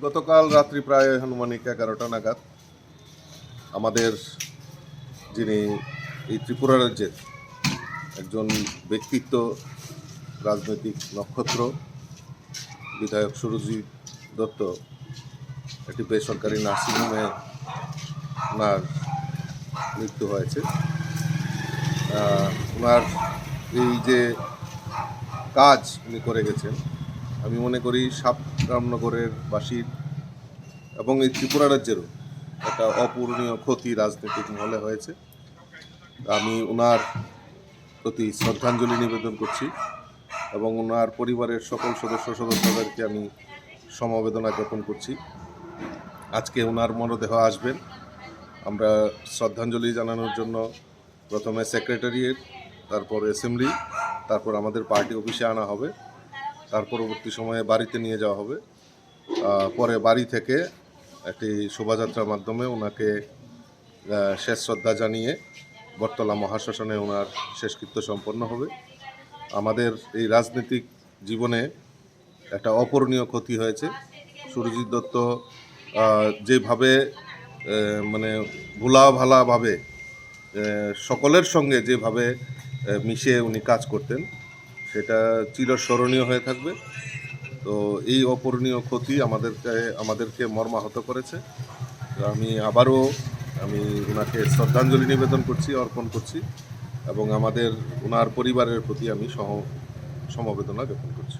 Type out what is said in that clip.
গতকাল রাত্রি প্রায় আনুমানিক 11টা নাগাদ আমাদের যিনি এই ত্রিপুরা রাজ্যের একজন ব্যক্তিত্ব, রাজনৈতিক নক্ষত্র বিধায়ক সুরজিৎ দত্ত একটি বেসরকারি নার্সিংহোমে ওনার মৃত্যু হয়েছে। ওনার এই যে কাজ উনি করে গেছেন, আমি মনে করি সাবরামনগরের বাসীর এবং এই ত্রিপুরা রাজ্যেরও একটা অপূরণীয় ক্ষতি রাজনৈতিক মহলে হয়েছে। আমি ওনার প্রতি শ্রদ্ধাঞ্জলি নিবেদন করছি এবং ওনার পরিবারের সকল সদস্যদেরকে আমি সমবেদনা জ্ঞাপন করছি। আজকে ওনার মরদেহ আসবেন, আমরা শ্রদ্ধাঞ্জলি জানানোর জন্য প্রথমে সেক্রেটারিয়েট, তারপর অ্যাসেম্বলি, তারপর আমাদের পার্টি অফিসে আনা হবে, তার পরবর্তী সময়ে বাড়িতে নিয়ে যাওয়া হবে। পরে বাড়ি থেকে একটি শোভাযাত্রার মাধ্যমে ওনাকে শেষ শ্রদ্ধা জানিয়ে বটতলা মহাশ্মশানে ওনার শেষকৃত্য সম্পন্ন হবে। আমাদের এই রাজনৈতিক জীবনে একটা অপূরণীয় ক্ষতি হয়েছে। সুরজিৎ দত্ত যেভাবে মানে ভোলাভালাভাবে সকলের সঙ্গে যেভাবে মিশে উনি কাজ করতেন, সেটা চিরস্মরণীয় হয়ে থাকবে। তো এই অপূরণীয় ক্ষতি আমাদেরকে মর্মাহত করেছে। আমি আবারও ওনাকে শ্রদ্ধাঞ্জলি নিবেদন করছি, অর্পণ করছি এবং ওনার পরিবারের প্রতি আমি সমবেদনা জ্ঞাপন করছি।